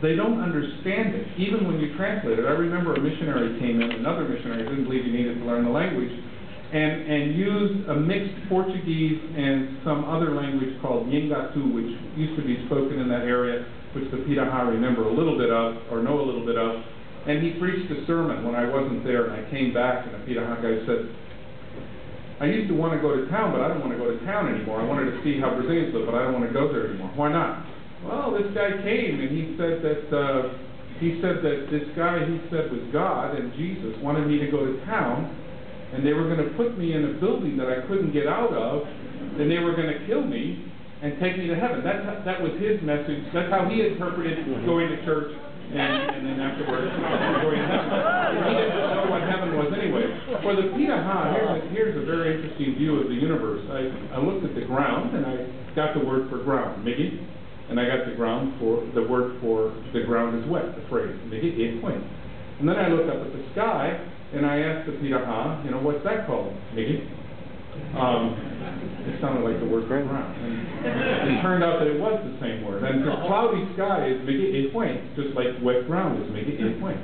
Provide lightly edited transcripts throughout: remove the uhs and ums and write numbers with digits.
they don't understand it, even when you translate it. I remember a missionary came in, another missionary didn't believe you needed to learn the language, and used a mixed Portuguese and some other language called Nhangatu, which used to be spoken in that area, which the Pirahã remember a little bit of, or know a little bit of. And he preached a sermon when I wasn't there, and I came back, and the Pirahã guy said, I used to want to go to town, but I don't want to go to town anymore. I wanted to see how Brazilians live, but I don't want to go there anymore. Why not? Well, this guy came, and he said that this guy he said was God and Jesus wanted me to go to town, and they were going to put me in a building that I couldn't get out of, and they were going to kill me and take me to heaven. That was his message. That's how he interpreted going to church and then afterwards going to heaven. He didn't know what heaven was anyway. For the Pirahã, here's a very interesting view of the universe. I looked at the ground, and I got the word for ground, migi, and I got the word for the ground is wet, the phrase, migi, e point. And then I looked up at the sky, and I asked the Pirahã, what's that called, migi? It sounded like the word for ground. And it turned out that it was the same word. And the cloudy sky is migi, e point, just like wet ground is migi, e point.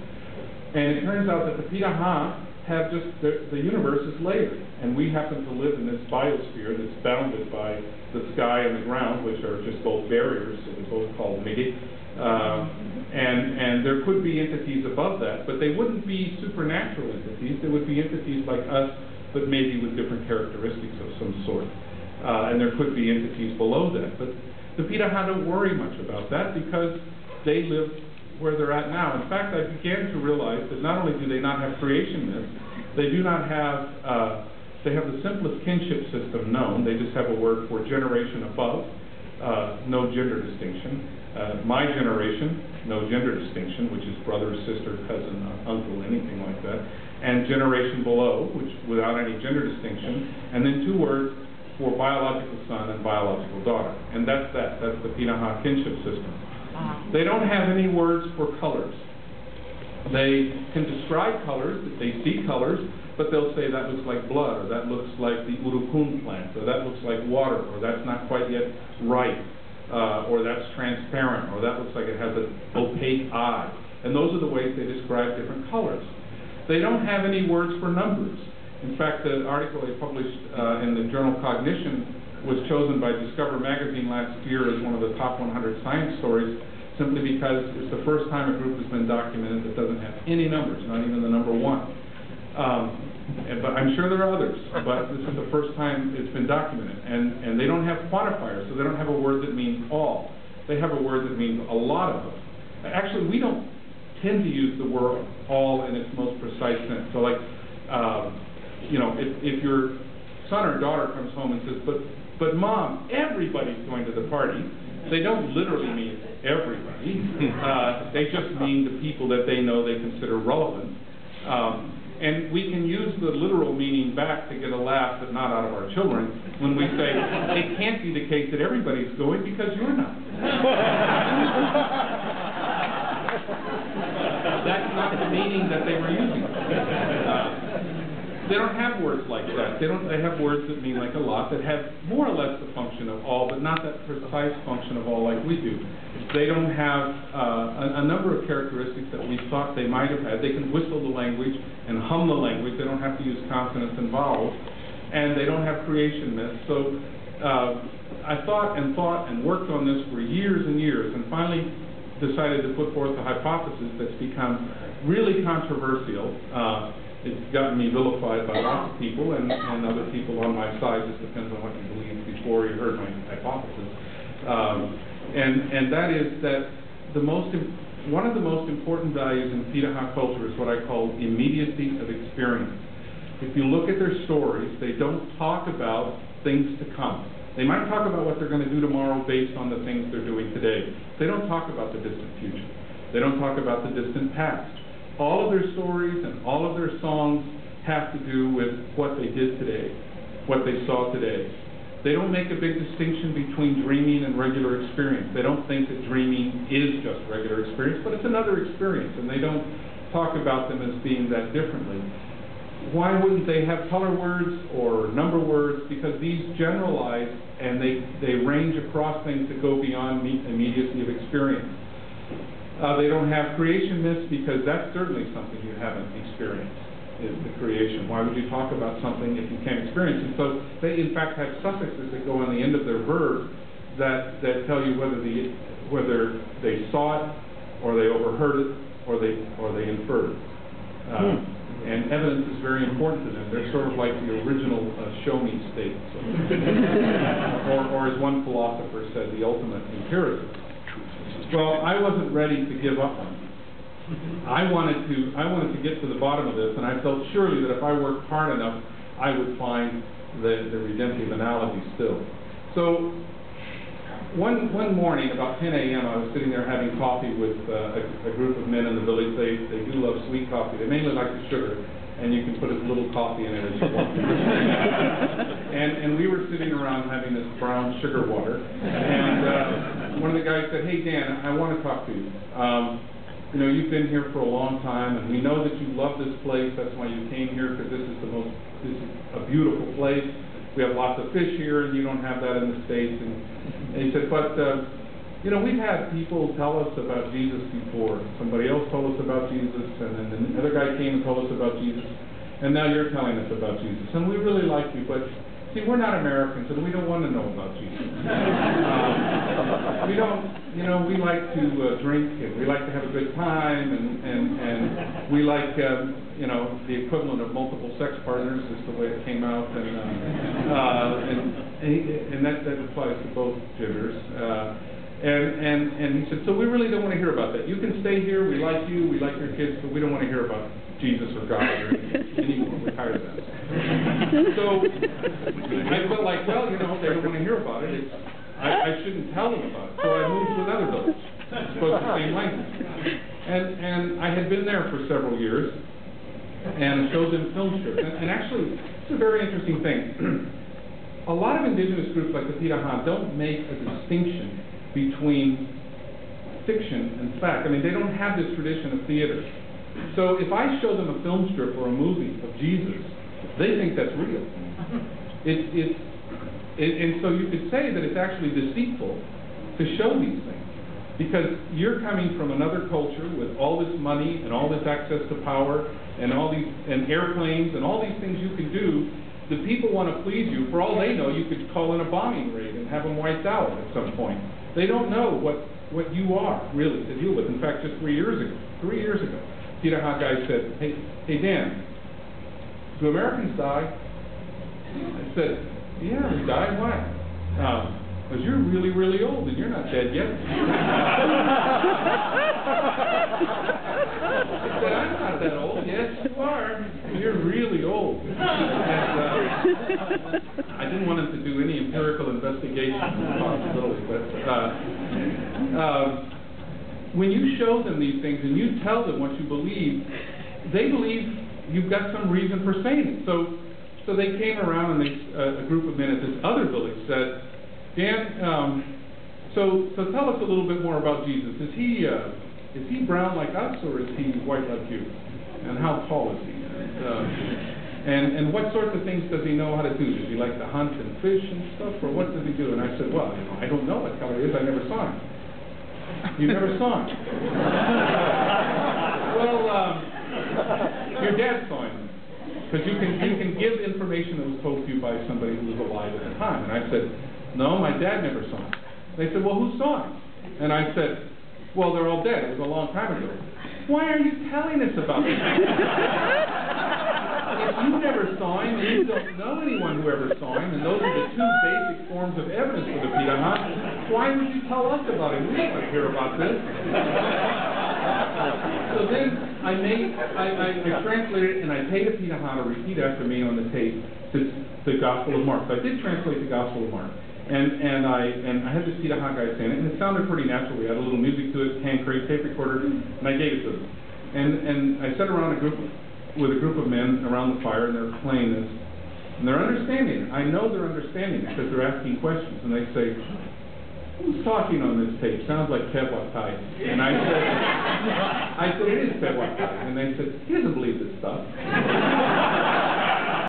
And it turns out that the Pirahã have just, the universe is layered, and we happen to live in this biosphere that's bounded by the sky and the ground, which are just both barriers, so they're both called migi. And there could be entities above that, but they wouldn't be supernatural entities. They would be entities like us, but maybe with different characteristics of some sort. And there could be entities below that. But the Pirahã don't worry much about that because they live where they're at now. In fact, I began to realize that not only do they not have creation myths, they do not have, they have the simplest kinship system known. They just have a word for generation above, no gender distinction. My generation, no gender distinction, which is brother, sister, cousin, uncle, anything like that. And generation below, which without any gender distinction. And then two words for biological son and biological daughter. And that's that. That's the Pirahã kinship system. They don't have any words for colors. They can describe colors, they see colors, but they'll say that looks like blood, or that looks like the urucum plant, or that looks like water, or that's not quite yet ripe, or that's transparent, or that looks like it has an opaque eye. And those are the ways they describe different colors. They don't have any words for numbers. In fact, the article they published in the journal Cognition was chosen by Discover magazine last year as one of the top 100 science stories, simply because it's the first time a group has been documented that doesn't have any numbers, not even the number one. But I'm sure there are others, but this is the first time it's been documented. And they don't have quantifiers, so they don't have a word that means all. They have a word that means a lot of them. Actually, we don't tend to use the word all in its most precise sense. So like, if your son or daughter comes home and says, but mom, everybody's going to the party, they don't literally mean everybody. They just mean the people that they know they consider relevant. And we can use the literal meaning back to get a laugh, but not out of our children, when we say, it can't be the case that everybody's going because you're not. That's not the meaning that they were using. They don't have words like that. They have words that mean like a lot, that have more or less the function of all, but not that precise function of all like we do. They don't have a number of characteristics that we thought they might have had. They can whistle the language and hum the language. They don't have to use consonants and vowels. And they don't have creation myths. So I thought and worked on this for years and years, and finally decided to put forth a hypothesis that's become really controversial. It's gotten me vilified by lots of people and other people on my side. Just depends on what you believe before you heard my hypothesis. And that is that one of the most important values in Pirahã culture is what I call immediacy of experience. If you look at their stories, they don't talk about things to come. They might talk about what they're going to do tomorrow based on the things they're doing today. They don't talk about the distant future. They don't talk about the distant past. All of their stories and all of their songs have to do with what they did today, what they saw today. They don't make a big distinction between dreaming and regular experience. They don't think that dreaming is just regular experience, but it's another experience, and they don't talk about them as being that differently. Why wouldn't they have color words or number words? Because these generalize and they range across things that go beyond immediacy of experience. They don't have creation myths because that's certainly something you haven't experienced, is the creation. Why would you talk about something if you can't experience it? So they, in fact, have suffixes that go on the end of their verb that tell you whether they saw it, or they overheard it, or they inferred it. And evidence is very important to them. They're sort of like the original show me state. So. or as one philosopher said, the ultimate empiricism. Well, I wasn't ready to give up on it. I wanted to get to the bottom of this, and I felt surely that if I worked hard enough, I would find the redemptive analogy still. So one morning, about 10 a.m., I was sitting there having coffee with a group of men in the village. They do love sweet coffee. They mainly like the sugar, and you can put as little coffee in it as you want. and we were sitting around having this brown sugar water, and one of the guys said, "Hey, Dan, I want to talk to you. You know, you've been here for a long time, and we know that you love this place. That's why you came here, because this is a beautiful place. We have lots of fish here, and you don't have that in the States." And he said, "But, you know, we've had people tell us about Jesus before. Somebody else told us about Jesus, and then another guy came and told us about Jesus, and now you're telling us about Jesus. And we really like you, but, see, we're not Americans, and we don't want to know about Jesus. We don't, you know, we like to drink, and we like to have a good time, and we like, you know, the equivalent of multiple sex partners is the way it came out, and that applies to both genders. And he said, so we really don't want to hear about that. You can stay here. We like you. We like your kids, but we don't want to hear about Jesus or God or anyone. We're tired of that. So I felt like, well, you know, they don't want to hear about it. I shouldn't tell them about it. So I moved to another village, spoke the same language. And I had been there for several years and showed them film strips. And actually, it's a very interesting thing. A lot of indigenous groups like the Pirahã don't make a distinction between fiction and fact. I mean, they don't have this tradition of theater. So if I show them a film strip or a movie of Jesus, they think that's real. And so you could say that it's actually deceitful to show these things, because you're coming from another culture with all this money and all this access to power and all these airplanes and all these things you can do. The people want to please you. For all they know, you could call in a bombing raid and have them wiped out at some point. They don't know what you are really to deal with. In fact, just 3 years ago, Pirahã guy said, hey Dan, do Americans die? I said, yeah, we die. Why? Because you're really, really old and you're not dead yet. I said, I'm not that old. Yes, you are. You're really old. And, I didn't want him to do any empirical investigation of the possibility, but when you show them these things and you tell them what you believe, they believe you've got some reason for saying it. So they came around and a group of men at this other village said, Dan, so tell us a little bit more about Jesus. Is he brown like us, or is he white like you? And how tall is he? And what sorts of things does he know how to do? Does he like to hunt and fish and stuff, or what does he do? And I said, well, I don't know what color he is. I never saw him. You never saw him? Well, your dad saw him. Because you can give information that was told to you by somebody who was alive at the time. And I said, no, my dad never saw him. They said, well, who saw him? And I said, well, they're all dead. It was a long time ago. Why are you telling us about this? If you never saw him and you don't know anyone who ever saw him, and those are the two basic forms of evidence for the Pirahã, why would you tell us about him? We don't want to hear about this. So then I translated it, and I paid a Pirahã to repeat after me on the tape the Gospel of Mark. So I did translate the Gospel of Mark. And I had this Pirahã guy saying it, and it sounded pretty natural. We had a little music to it, hand crank, tape recorder, and I gave it to them. And I sat around with a group of men around the fire, and they're playing this, and they're understanding it. I know they're understanding it because they're asking questions, and they say, who's talking on this tape? Sounds like Pewattai. And I said, it is Pewattai. And they said, he doesn't believe this stuff.